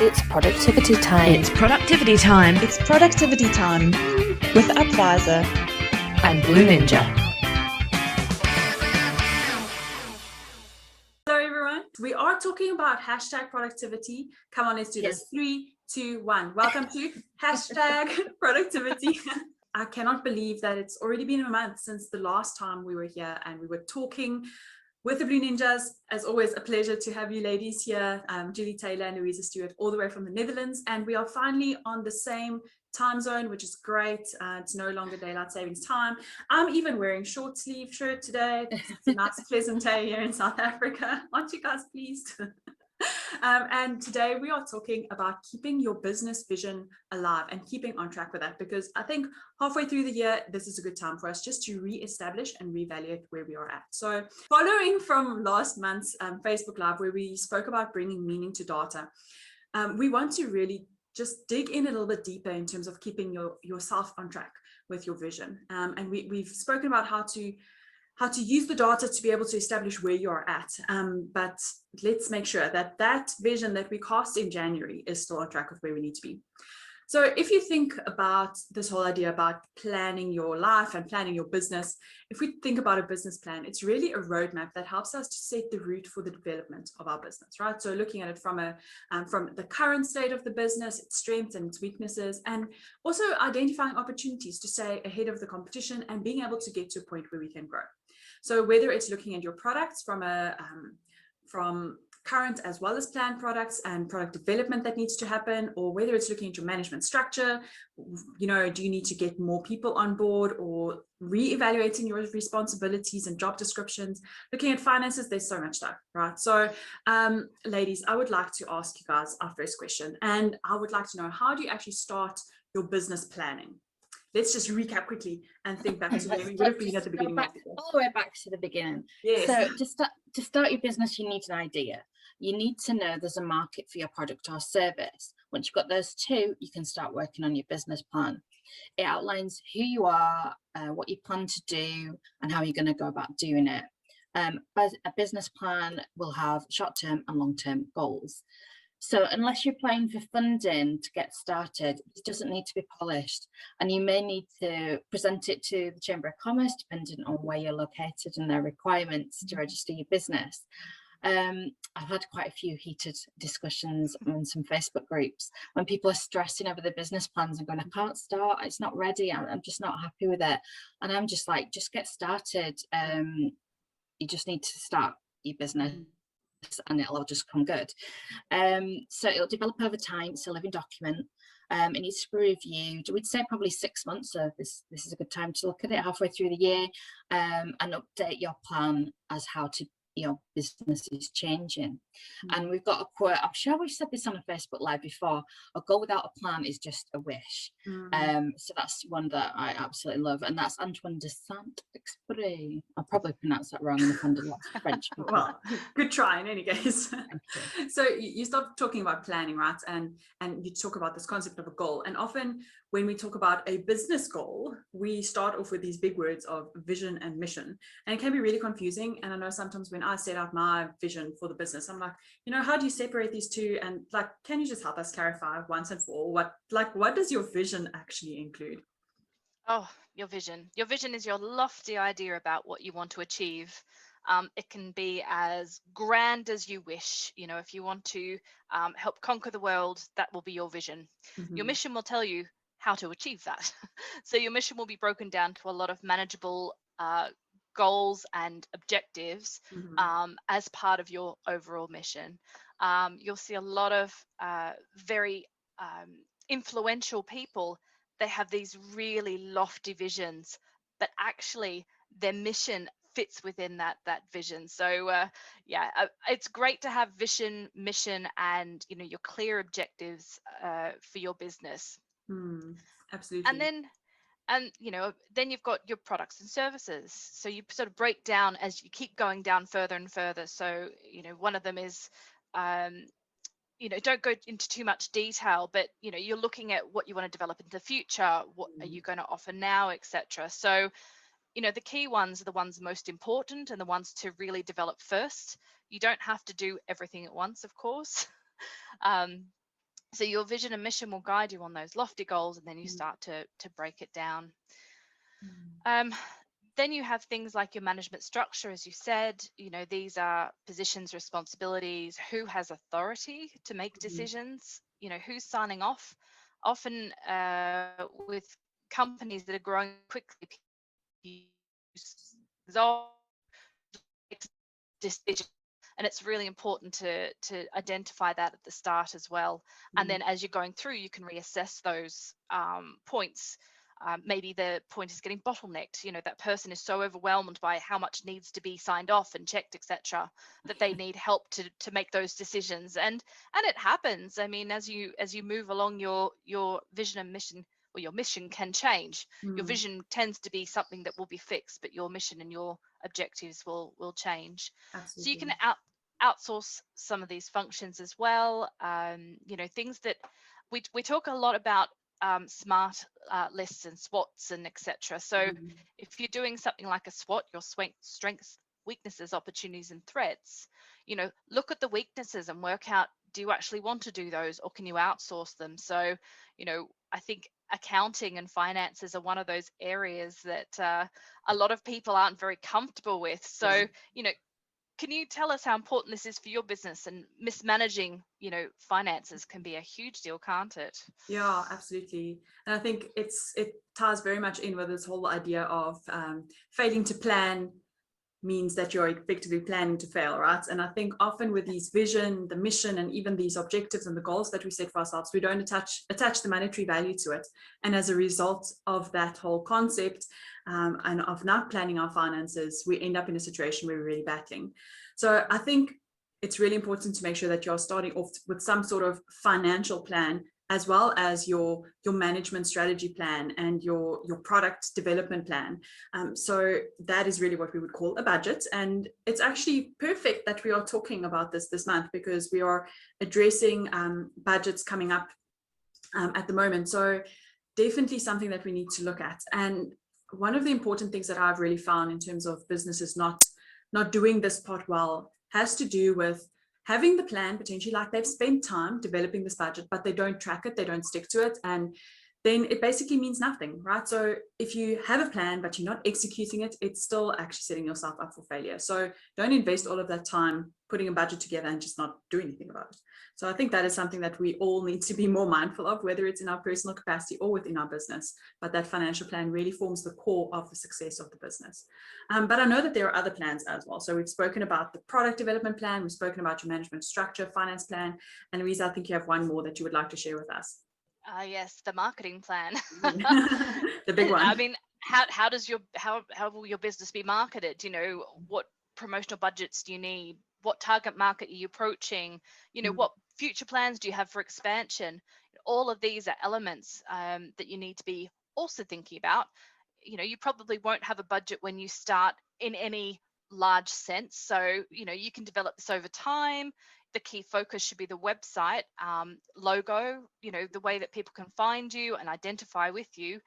It's productivity time. It's productivity time. It's productivity time with Upvisor and Blue Ninja. Hello everyone. We are talking about hashtag productivity. Come on, let's do this. 3, 2, 1. Welcome to hashtag productivity. I cannot believe that it's already been a month since the last time we were here and we were talking with the Blue Ninjas. As always, a pleasure to have you ladies here, Julie Taylor and Louisa Stewart, all the way from the Netherlands. And we are finally on the same time zone, which is great. It's no longer daylight savings time. I'm even wearing short sleeve shirt today. It's a nice pleasant day here in South Africa. Aren't you guys pleased? And today we are talking about keeping your business vision alive and keeping on track with that, because I think halfway through the year, this is a good time for us just to re-establish and reevaluate where we are at. So following from last month's Facebook Live, where we spoke about bringing meaning to data, we want to really just dig in a little bit deeper in terms of keeping yourself on track with your vision. And we've spoken about how to use the data to be able to establish where you're at. But let's make sure that that vision that we cast in January is still on track with where we need to be. So if you think about this whole idea about planning your life and planning your business, if we think about a business plan, it's really a roadmap that helps us to set the route for the development of our business, right? So looking at it from the current state of the business, its strengths and its weaknesses, and also identifying opportunities to stay ahead of the competition and being able to get to a point where we can grow. So whether it's looking at your products from current as well as planned products and product development that needs to happen, or whether it's looking at your management structure, do you need to get more people on board, or re-evaluating your responsibilities and job descriptions, looking at finances, there's so much stuff, right? So ladies, I would like to ask you guys our first question, and I would like to know, how do you actually start your business planning? Let's just recap quickly and think back to where we would have been at the beginning. All the way back to the beginning. Yes. So to start your business, you need an idea. You need to know there's a market for your product or service. Once you've got those two, you can start working on your business plan. It outlines who you are, what you plan to do, and how you're going to go about doing it. A business plan will have short-term and long-term goals. So unless you're applying for funding to get started, it doesn't need to be polished, and you may need to present it to the Chamber of Commerce, depending on where you're located and their requirements to register your business. I've had quite a few heated discussions on some Facebook groups when people are stressing over their business plans and going, I can't start, it's not ready, I'm just not happy with it. And I'm just like, just get started. You just need to start your business, and it'll all just come good. So it'll develop over time. It's a living document. It needs to be reviewed. We'd say probably 6 months. So this is a good time to look at it halfway through the year, and update your plan as how to your business is changing. And we've got a quote, I'm sure we've said this on a Facebook Live before: a goal without a plan is just a wish. So that's one that I absolutely love, and that's Antoine de Saint-Exupery. I'll probably pronounce that wrong, and offended lots of French people. Well, good try in any case. So you start talking about planning, right? And you talk about this concept of a goal, and often when we talk about a business goal, we start off with these big words of vision and mission, and it can be really confusing. And I know sometimes when I set out my vision for the business, I'm like, how do you separate these two? And like, can you just help us clarify once and for all what does your vision actually include? Oh, your vision is your lofty idea about what you want to achieve. It can be as grand as you wish. If you want to help conquer the world, that will be your vision. Your mission will tell you how to achieve that. So your mission will be broken down to a lot of manageable goals and objectives as part of your overall mission. You'll see a lot of very influential people. They have these really lofty visions, but actually their mission fits within that vision. So it's great to have vision, mission, and your clear objectives for your business. Absolutely. And then you've got your products and services. So you sort of break down as you keep going down further and further. So one of them is don't go into too much detail, but you're looking at what you want to develop in the future, what are you going to offer now, etc. So the key ones are the ones most important and the ones to really develop first. You don't have to do everything at once, of course. So your vision and mission will guide you on those lofty goals, and then you start to break it down. Then you have things like your management structure, as you said. These are positions, responsibilities, who has authority to make decisions, who's signing off. Often with companies that are growing quickly, decision, and it's really important to identify that at the start as well. And then as you're going through, you can reassess those points. Maybe the point is getting bottlenecked. That person is so overwhelmed by how much needs to be signed off and checked, etc., that they need help to make those decisions. And it happens. I mean, as you move along, your vision and mission, or your mission, can change. Your vision tends to be something that will be fixed, but your mission and your objectives will change. Absolutely. So you can outsource some of these functions as well. Things that we talk a lot about, SMART lists and SWOTs and etc. So if you're doing something like a SWOT, your strengths, weaknesses, opportunities, and threats, look at the weaknesses and work out, do you actually want to do those, or can you outsource them? So, I think accounting and finances are one of those areas that a lot of people aren't very comfortable with. So, can you tell us how important this is for your business? And mismanaging, finances can be a huge deal, can't it? Yeah, absolutely. And I think it ties very much in with this whole idea of failing to plan means that you're effectively planning to fail, right? And I think often with these vision, the mission, and even these objectives and the goals that we set for ourselves, we don't attach the monetary value to it. And as a result of that whole concept and of not planning our finances, we end up in a situation where we're really battling. So I think it's really important to make sure that you're starting off with some sort of financial plan, as well as your management strategy plan and your product development plan. So that is really what we would call a budget. And it's actually perfect that we are talking about this month, because we are addressing budgets coming up at the moment. So definitely something that we need to look at. And one of the important things that I've really found in terms of businesses not doing this part well has to do with having the plan, potentially like they've spent time developing this budget, but they don't track it, they don't stick to it, and then it basically means nothing, right? So if you have a plan, but you're not executing it, it's still actually setting yourself up for failure. So don't invest all of that time putting a budget together and just not do anything about it. So I think that is something that we all need to be more mindful of, whether it's in our personal capacity or within our business. But that financial plan really forms the core of the success of the business. But I know that there are other plans as well. So we've spoken about the product development plan, we've spoken about your management structure, finance plan, and Louisa, I think you have one more that you would like to share with us. Yes, the marketing plan. The big one. I mean, how will your business be marketed? What promotional budgets do you need? What target market are you approaching? What future plans do you have for expansion? All of these are elements that you need to be also thinking about. You probably won't have a budget when you start in any large sense. So, you can develop this over time. The key focus should be the website, logo, the way that people can find you and identify with you.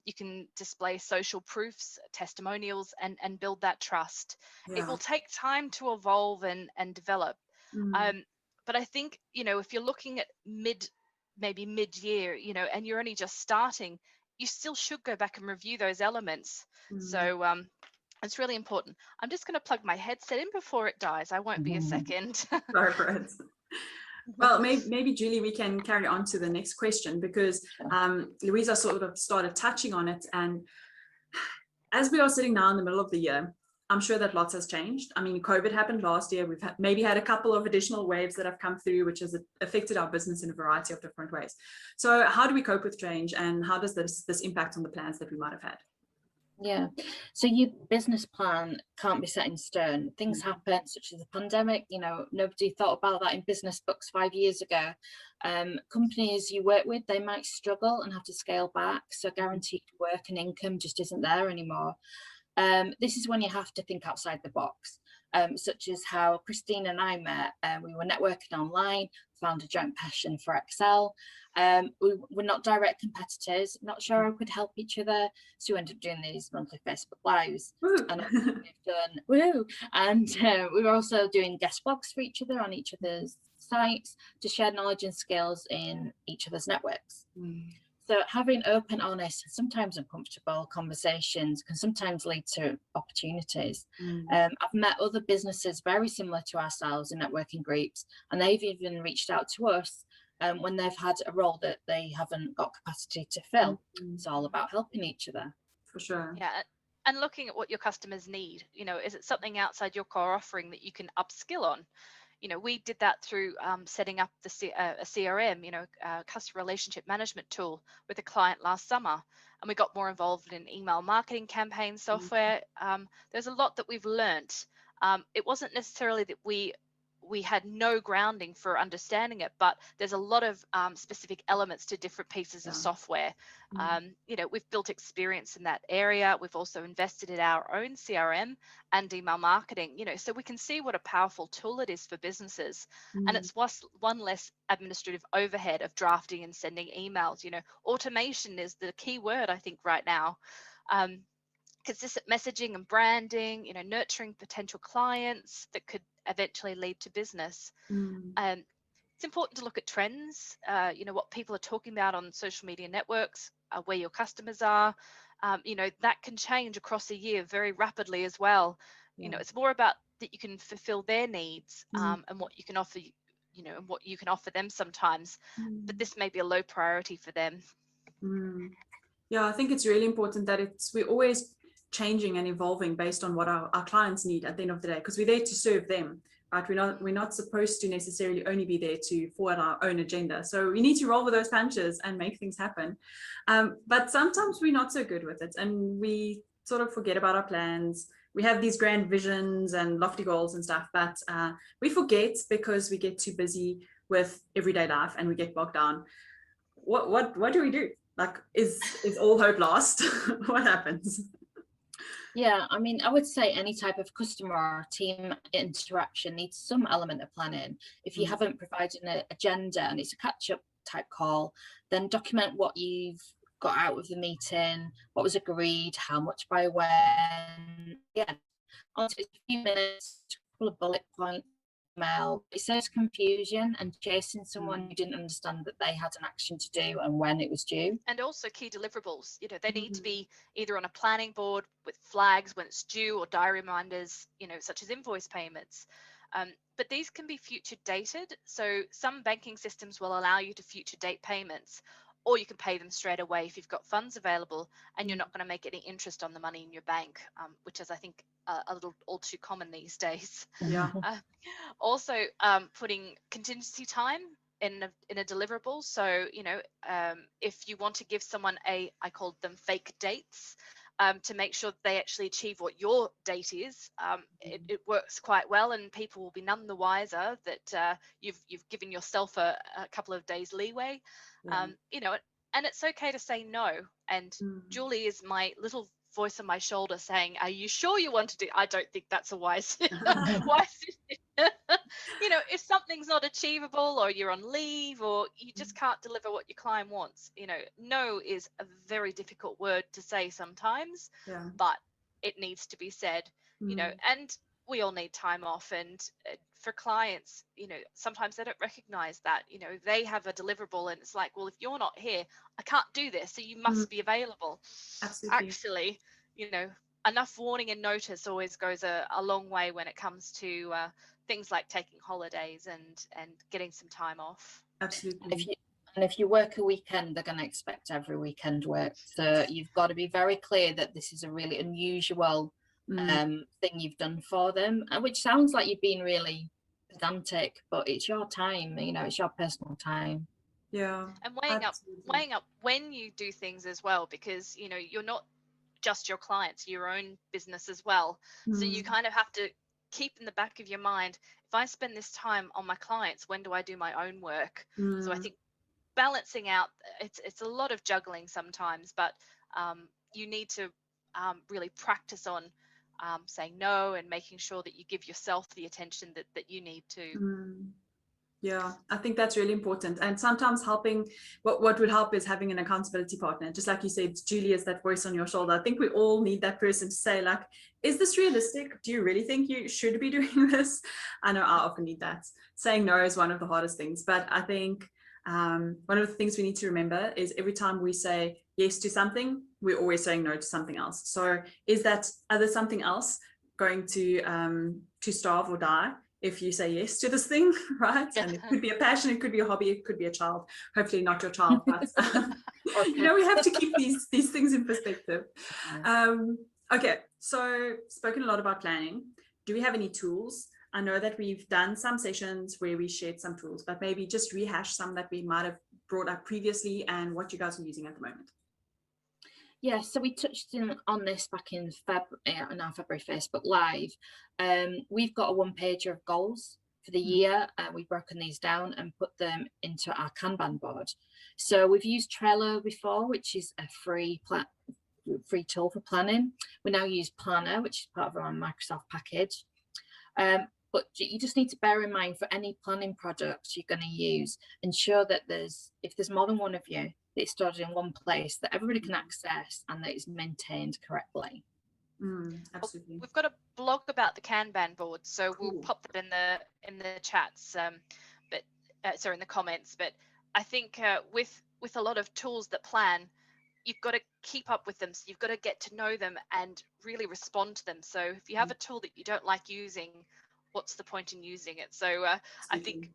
You can display social proofs, testimonials, and build that trust. Yeah. It will take time to evolve and develop. But I think, if you're looking at maybe mid-year, and you're only just starting, you still should go back and review those elements. So it's really important. I'm just going to plug my headset in before it dies. I won't be a second. Go for it. Well, maybe Julie, we can carry on to the next question, because Louisa sort of started touching on it. And as we are sitting now in the middle of the year, I'm sure that lots has changed. I mean, COVID happened last year. We've maybe had a couple of additional waves that have come through, which has affected our business in a variety of different ways. So how do we cope with change, and how does this impact on the plans that we might have had? Yeah, so your business plan can't be set in stone. Things happen, such as the pandemic. Nobody thought about that in business books 5 years ago. Companies you work with, they might struggle and have to scale back. So guaranteed work and income just isn't there anymore. This is when you have to think outside the box, such as how Kristine and I met. We were networking online, found a joint passion for Excel. We're not direct competitors, not sure how we could help each other, so we ended up doing these monthly Facebook Lives. And we've done, and we were also doing guest blogs for each other on each other's sites to share knowledge and skills in each other's networks. So having open, honest, sometimes uncomfortable conversations can sometimes lead to opportunities. I've met other businesses very similar to ourselves in networking groups, and they've even reached out to us when they've had a role that they haven't got capacity to fill. It's all about helping each other. For sure. Yeah. And looking at what your customers need, is it something outside your core offering that you can upskill on? We did that through setting up a CRM, customer relationship management tool with a client last summer, and we got more involved in email marketing campaign software. There's a lot that we've learnt. It wasn't necessarily that we had no grounding for understanding it, but there's a lot of specific elements to different pieces of software. We've built experience in that area. We've also invested in our own CRM and email marketing, so we can see what a powerful tool it is for businesses. And it's one less administrative overhead of drafting and sending emails. Automation is the key word, I think, right now. Consistent messaging and branding, nurturing potential clients that could eventually lead to business. It's important to look at trends, what people are talking about on social media networks, where your customers are. That can change across a year very rapidly as well. It's more about that you can fulfill their needs and what you can offer, and what you can offer them sometimes. But this may be a low priority for them. Yeah, I think it's really important that we're always changing and evolving based on what our clients need at the end of the day, because we're there to serve them, right? We're not supposed to necessarily only be there to forward our own agenda. So we need to roll with those punches and make things happen. But sometimes we're not so good with it, and we sort of forget about our plans. We have these grand visions and lofty goals and stuff, but we forget because we get too busy with everyday life and we get bogged down. What do we do? Like, is all hope lost? What happens? Yeah, I mean, I would say any type of customer or team interaction needs some element of planning. If you haven't provided an agenda and it's a catch-up type call, then document what you've got out of the meeting, what was agreed, how much by when. Yeah, honestly, it's a few minutes, a couple of bullet points, email. It saves confusion and chasing someone who didn't understand that they had an action to do and when it was due. And also key deliverables, they need to be either on a planning board with flags when it's due, or diary reminders, such as invoice payments. But these can be future dated. So some banking systems will allow you to future date payments, or you can pay them straight away if you've got funds available and you're not going to make any interest on the money in your bank, which is, I think, a little all too common these days. Yeah. Also, putting contingency time in a deliverable. So, if you want to give someone I called them fake dates, to make sure that they actually achieve what your date is, it works quite well, and people will be none the wiser that you've given yourself a couple of days leeway. And it's okay to say no. And Julie is my little voice on my shoulder saying, "Are you sure you want to do?" I don't think that's a wise if something's not achievable, or you're on leave, or you just can't deliver what your client wants, no is a very difficult word to say sometimes, but it needs to be said. And we all need time off, and for clients, sometimes they don't recognize that, they have a deliverable and it's like, well, if you're not here, I can't do this, so you must be available. Absolutely. Actually, enough warning and notice always goes a long way when it comes to things like taking holidays and getting some time off. Absolutely. If you work a weekend, they're going to expect every weekend work. So you've got to be very clear that this is a really unusual thing you've done for them, which sounds like you've been really pedantic, but it's your time, it's your personal time. Yeah. And weighing up when you do things as well, because you're not just your clients, your own business as well. So you kind of have to keep in the back of your mind, if I spend this time on my clients, when do I do my own work? So I think balancing out, it's a lot of juggling sometimes, but you need to really practice on saying no and making sure that you give yourself the attention that you need to. Yeah, I think that's really important. And sometimes helping, what would help is having an accountability partner. Just like you said, Julie is that voice on your shoulder. I think we all need that person to say, like, is this realistic? Do you really think you should be doing this? I know I often need that. Saying no is one of the hardest things. But I think one of the things we need to remember is every time we say yes to something, we're always saying no to something else. So is that other something else going to starve or die if you say yes to this thing, right? And it could be a passion, it could be a hobby, it could be a child, hopefully not your child, but you know, we have to keep these things in perspective. Okay, so spoken a lot about planning. Do we have any tools? I know that we've done some sessions where we shared some tools, but maybe just rehash some that we might have brought up previously and what you guys are using at the moment. Yeah, so we touched on this back in on our February Facebook Live. We've got a one-pager of goals for the year, and we've broken these down and put them into our Kanban board. So we've used Trello before, which is a free tool for planning. We now use Planner, which is part of our Microsoft package. But you just need to bear in mind, for any planning products you're going to use, ensure that if there's more than one of you, that it's stored in one place that everybody can access and that it's maintained correctly. Absolutely. We've got a blog about the Kanban board, so we'll pop that in the chats, in the comments. But I think with a lot of tools that plan, you've got to keep up with them. So you've got to get to know them and really respond to them. So if you have a tool that you don't like using, what's the point in using it? So I think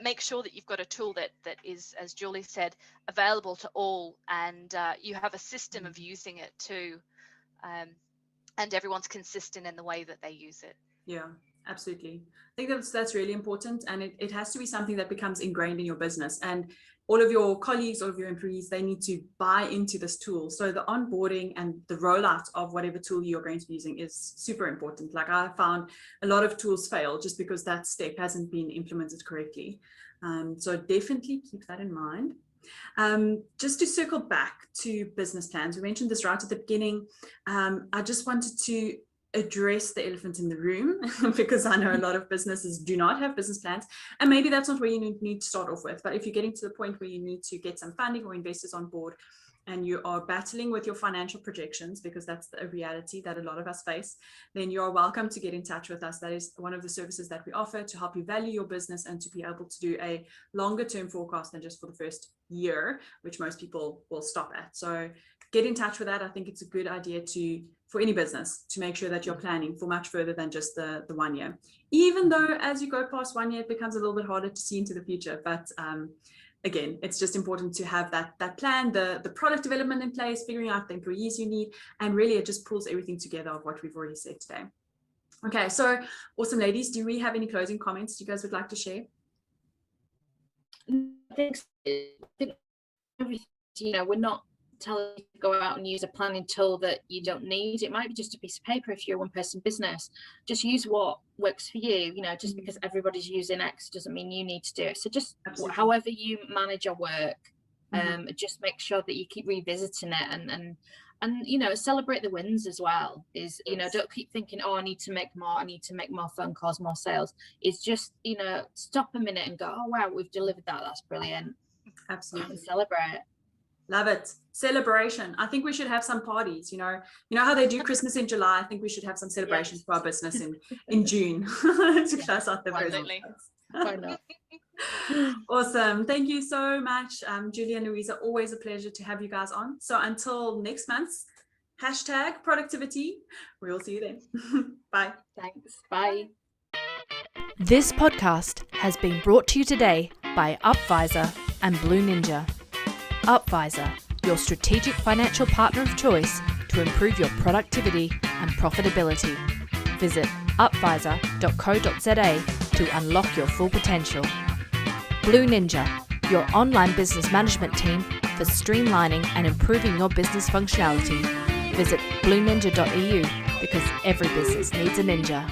make sure that you've got a tool that is, as Julie said, available to all, and you have a system of using it too, and everyone's consistent in the way that they use it. Yeah, absolutely. I think that's really important, and it has to be something that becomes ingrained in your business, and all of your colleagues, all of your employees, they need to buy into this tool. So the onboarding and the rollout of whatever tool you're going to be using is super important. Like, I found a lot of tools fail just because that step hasn't been implemented correctly. So definitely keep that in mind. Just to circle back to business plans, we mentioned this right at the beginning. I just wanted to address the elephant in the room because I know a lot of businesses do not have business plans, and maybe that's not where you need to start off with. But if you're getting to the point where you need to get some funding or investors on board, and you are battling with your financial projections, because that's a reality that a lot of us face, then you are welcome to get in touch with us. That is one of the services that we offer to help you value your business and to be able to do a longer term forecast than just for the first year, which most people will stop at. So get in touch with that. I think it's a good idea for any business to make sure that you're planning for much further than just the 1 year, even though as you go past 1 year, it becomes a little bit harder to see into the future. But again, it's just important to have that plan, the product development in place, figuring out the employees you need, and really it just pulls everything together of what we've already said today. Okay, so awesome, ladies. Do we have any closing comments you guys would like to share? I think we're not telling you to go out and use a planning tool that you don't need. It might be just a piece of paper if you're a one-person business. Just use what works for you. Just because everybody's using X doesn't mean you need to do it. So just however you manage your work, just make sure that you keep revisiting it and celebrate the wins as well. Don't keep thinking, oh, I need to make more phone calls, more sales. It's just stop a minute and go, oh wow, we've delivered that. That's brilliant. Absolutely. And celebrate. Love it. Celebration. I think we should have some parties. You know how they do Christmas in July. I think we should have some celebrations for our business in June to close out the Absolutely. Why not? Awesome. Thank you so much, Julie and Louisa. Always a pleasure to have you guys on. So until next month's #productivity, we will see you then. Bye. Thanks. Bye. This podcast has been brought to you today by Upvisor and Blue Ninja. Upvisor, your strategic financial partner of choice to improve your productivity and profitability. Visit upvisor.co.za to unlock your full potential. Blue Ninja, your online business management team for streamlining and improving your business functionality. Visit blueninja.eu because every business needs a ninja.